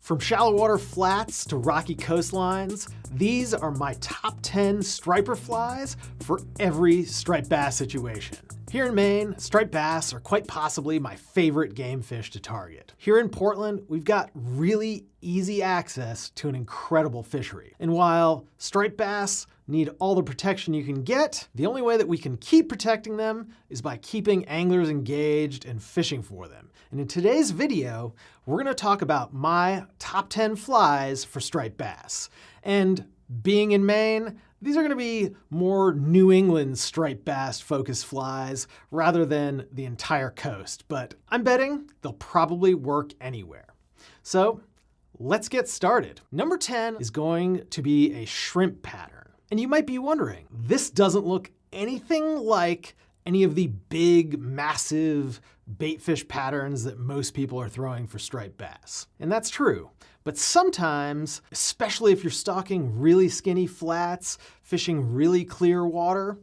From shallow water flats to rocky coastlines, these are my top 10 striper flies for every striped bass situation. Here in Maine, striped bass are quite possibly my favorite game fish to target. Here in Portland, we've got really easy access to an incredible fishery. And while striped bass need all the protection you can get, the only way that we can keep protecting them is by keeping anglers engaged and fishing for them. And in today's video, we're gonna talk about my top 10 flies for striped bass. And being in Maine, these are gonna be more New England striped bass focused flies rather than the entire coast, but I'm betting they'll probably work anywhere. So let's get started. Number 10 is going to be a shrimp pattern. And you might be wondering, this doesn't look anything like any of the big, massive baitfish patterns that most people are throwing for striped bass. And that's true. But sometimes, especially if you're stalking really skinny flats, fishing really clear water,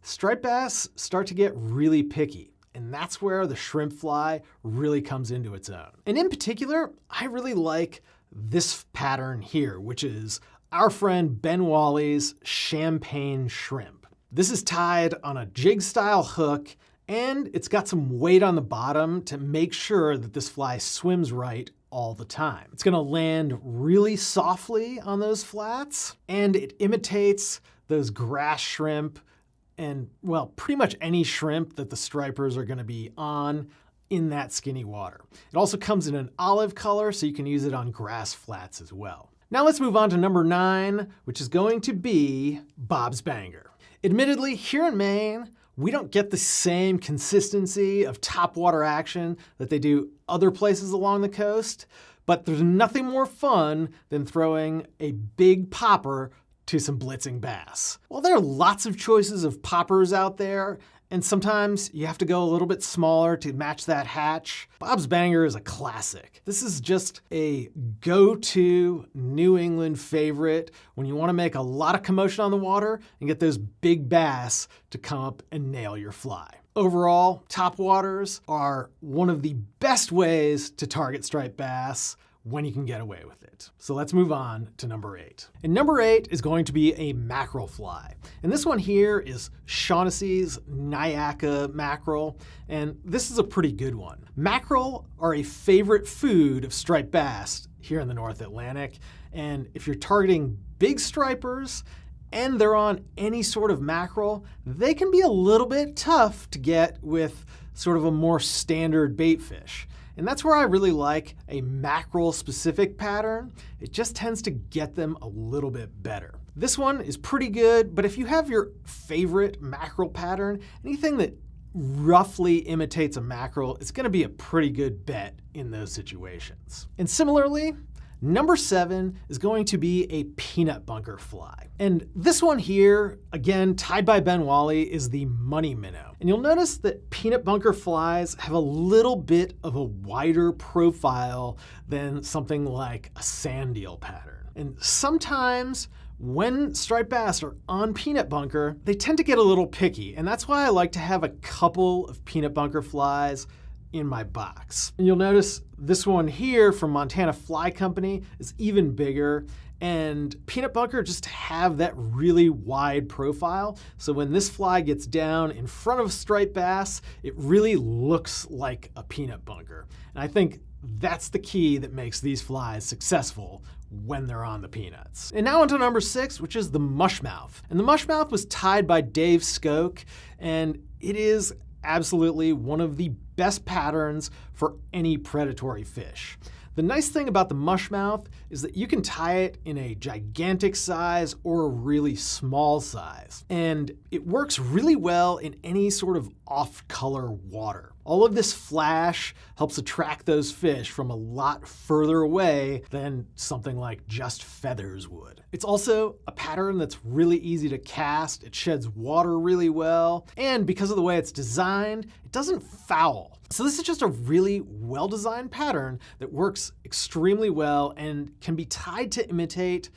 striped bass start to get really picky. And that's where the shrimp fly really comes into its own. And in particular, I really like this pattern here, which is our friend Ben Wally's champagne shrimp. This is tied on a jig style hook, and it's got some weight on the bottom to make sure that this fly swims right all the time. It's gonna land really softly on those flats, and it imitates those grass shrimp and, well, pretty much any shrimp that the stripers are gonna be on in that skinny water. It also comes in an olive color, so you can use it on grass flats as well. Now let's move on to number 9, which is going to be Bob's Banger. Admittedly, here in Maine, we don't get the same consistency of topwater action that they do other places along the coast, but there's nothing more fun than throwing a big popper to some blitzing bass. Well, there are lots of choices of poppers out there, and sometimes you have to go a little bit smaller to match that hatch. Bob's Banger is a classic. This is just a go-to New England favorite when you want to make a lot of commotion on the water and get those big bass to come up and nail your fly. Overall, topwaters are one of the best ways to target striped bass when you can get away with it. So let's move on to number 8. And number 8 is going to be a mackerel fly. And this one here is Shaughnessy's Nyaca mackerel, and this is a pretty good one. Mackerel are a favorite food of striped bass here in the North Atlantic, and if you're targeting big stripers and they're on any sort of mackerel, they can be a little bit tough to get with sort of a more standard baitfish. And that's where I really like a mackerel-specific pattern. It just tends to get them a little bit better. This one is pretty good, but if you have your favorite mackerel pattern, anything that roughly imitates a mackerel, it's gonna be a pretty good bet in those situations. And similarly, number 7 is going to be a peanut bunker fly. And this one here, again, tied by Ben Wally, is the money minnow. And you'll notice that peanut bunker flies have a little bit of a wider profile than something like a sand eel pattern. And sometimes when striped bass are on peanut bunker, they tend to get a little picky. And that's why I like to have a couple of peanut bunker flies in my box. And you'll notice this one here from Montana Fly Company is even bigger, and peanut bunker just have that really wide profile. So when this fly gets down in front of striped bass, it really looks like a peanut bunker. And I think that's the key that makes these flies successful when they're on the peanuts. And now onto number 6, which is the mushmouth. And the mushmouth was tied by Dave Skoke, and it is absolutely one of the best patterns for any predatory fish. The nice thing about the mushmouth is that you can tie it in a gigantic size or a really small size. And it works really well in any sort of off-color water. All of this flash helps attract those fish from a lot further away than something like just feathers would. It's also a pattern that's really easy to cast, it sheds water really well, and because of the way it's designed, it doesn't foul. So this is just a really well-designed pattern that works extremely well and can be tied to imitate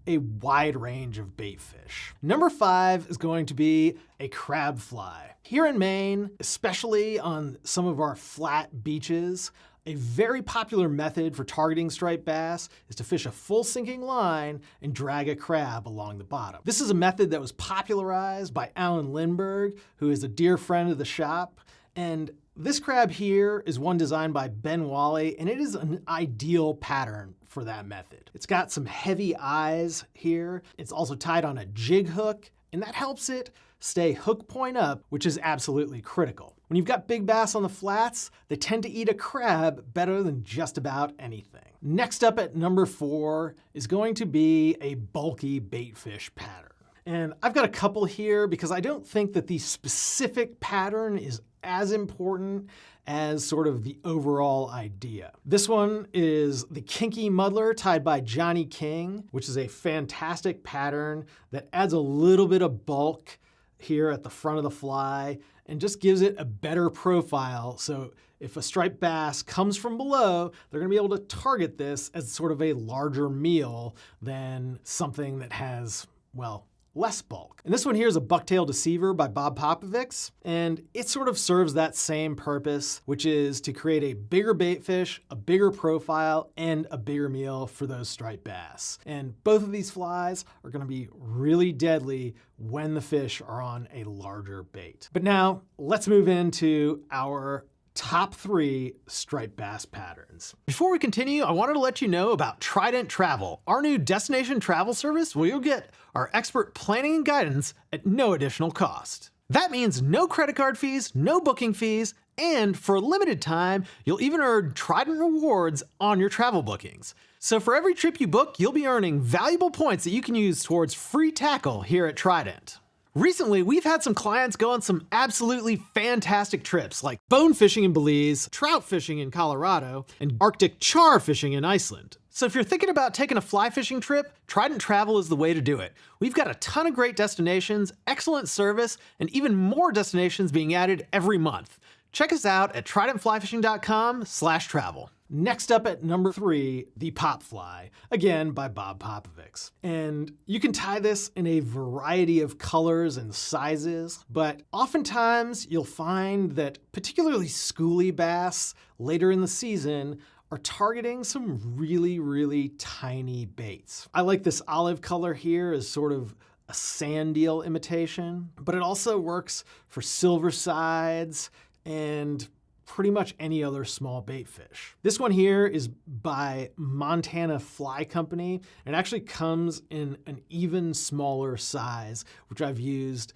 a wide range of baitfish. Number 5 is going to be a crab fly. Here in Maine, especially on some of our flat beaches, A very popular method for targeting striped bass is to fish a full sinking line and drag a crab along the bottom. This is a method that was popularized by Alan Lindbergh, who is a dear friend of the shop. And this crab here is one designed by Ben Wally, and it is an ideal pattern for that method. It's got some heavy eyes here. It's also tied on a jig hook, and that helps it stay hook point up, which is absolutely critical. When you've got big bass on the flats, they tend to eat a crab better than just about anything. Next up at number 4 is going to be a bulky baitfish pattern. And I've got a couple here because I don't think that the specific pattern is as important as sort of the overall idea. This one is the Kinky Muddler tied by Johnny King, which is a fantastic pattern that adds a little bit of bulk here at the front of the fly and just gives it a better profile. So if a striped bass comes from below, they're gonna be able to target this as sort of a larger meal than something that has, well, less bulk. And this one here is a Bucktail Deceiver by Bob Popovics, and it sort of serves that same purpose, which is to create a bigger baitfish, a bigger profile, and a bigger meal for those striped bass. And both of these flies are gonna be really deadly when the fish are on a larger bait. But now, let's move into our top 3 striped bass patterns. Before we continue, I wanted to let you know about Trident Travel, our new destination travel service where you'll get our expert planning and guidance at no additional cost. That means no credit card fees, no booking fees, and for a limited time, you'll even earn Trident rewards on your travel bookings. So for every trip you book, you'll be earning valuable points that you can use towards free tackle here at Trident. Recently, we've had some clients go on some absolutely fantastic trips like bone fishing in Belize, trout fishing in Colorado, and Arctic char fishing in Iceland. So if you're thinking about taking a fly fishing trip, Trident Travel is the way to do it. We've got a ton of great destinations, excellent service, and even more destinations being added every month. Check us out at tridentflyfishing.com/travel. Next up at number 3, the Pop Fly, again by Bob Popovics. And you can tie this in a variety of colors and sizes, but oftentimes you'll find that particularly schoolie bass later in the season are targeting some really, really tiny baits. I like this olive color here as sort of a sand eel imitation, but it also works for silver sides and pretty much any other small bait fish. This one here is by Montana Fly Company, and it actually comes in an even smaller size, which I've used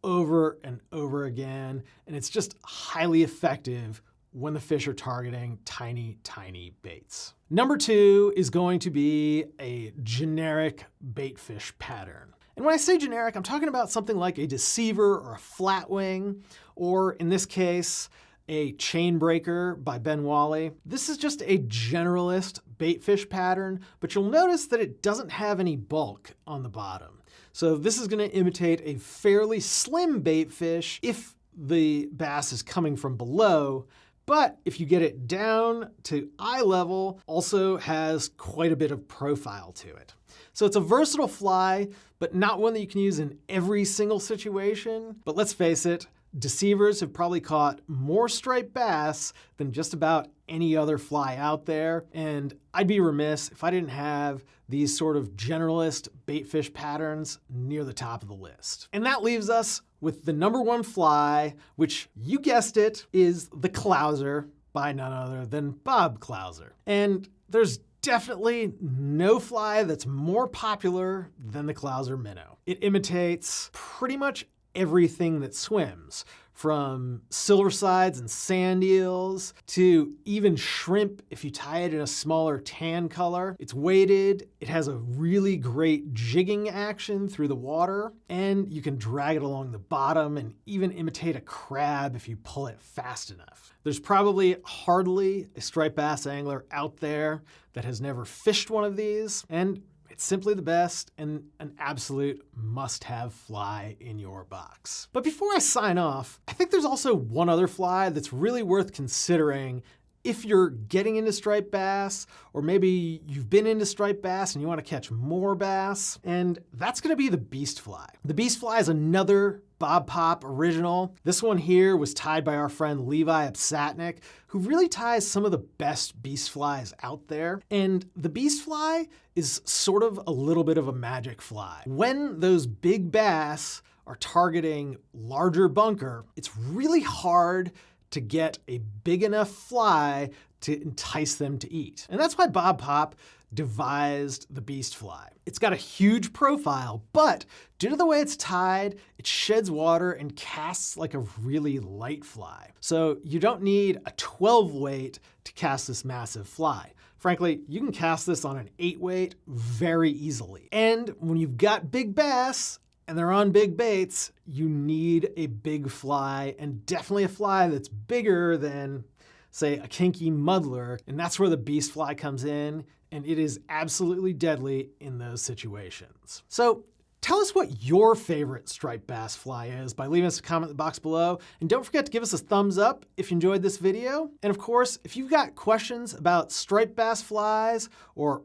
over and over again, and it's just highly effective when the fish are targeting tiny, tiny baits. Number 2 is going to be a generic baitfish pattern. And when I say generic, I'm talking about something like a deceiver or a flatwing, or in this case, a chain breaker by Ben Wally. This is just a generalist baitfish pattern, but you'll notice that it doesn't have any bulk on the bottom. So this is gonna imitate a fairly slim baitfish if the bass is coming from below, but if you get it down to eye level, also has quite a bit of profile to it. So it's a versatile fly, but not one that you can use in every single situation. But let's face it, deceivers have probably caught more striped bass than just about any other fly out there, and I'd be remiss if I didn't have these sort of generalist baitfish patterns near the top of the list. And that leaves us with the number 1 fly, which, you guessed it, is the Clouser by none other than Bob Clouser. And there's definitely no fly that's more popular than the Clouser Minnow. It imitates pretty much everything that swims, from silver sides and sand eels to even shrimp if you tie it in a smaller tan color. It's weighted, it has a really great jigging action through the water, and you can drag it along the bottom and even imitate a crab if you pull it fast enough. There's probably hardly a striped bass angler out there that has never fished one of these, and it's simply the best and an absolute must-have fly in your box. But before I sign off, I think there's also one other fly that's really worth considering if you're getting into striped bass, or maybe you've been into striped bass and you want to catch more bass, and that's going to be the Beast Fly. The Beast Fly is another Bob Pop original. This one here was tied by our friend Levi Absatnik, who really ties some of the best beast flies out there. And the Beast Fly is sort of a little bit of a magic fly. When those big bass are targeting larger bunker, it's really hard to get a big enough fly to entice them to eat. And that's why Bob Pop devised the Beast Fly. It's got a huge profile, but due to the way it's tied, it sheds water and casts like a really light fly. So you don't need a 12 weight to cast this massive fly. Frankly, you can cast this on an 8 weight very easily. And when you've got big bass, and they're on big baits, you need a big fly, and definitely a fly that's bigger than, say, a kinky muddler, and that's where the Beast Fly comes in, and it is absolutely deadly in those situations. So tell us what your favorite striped bass fly is by leaving us a comment in the box below, and don't forget to give us a thumbs up if you enjoyed this video. And of course, if you've got questions about striped bass flies or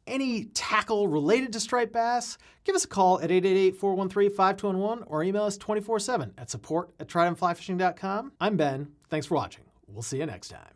any tackle related to striped bass, give us a call at 888-413-5211 or email us 24/7 at support@tridentflyfishing.com. I'm Ben. Thanks for watching. We'll see you next time.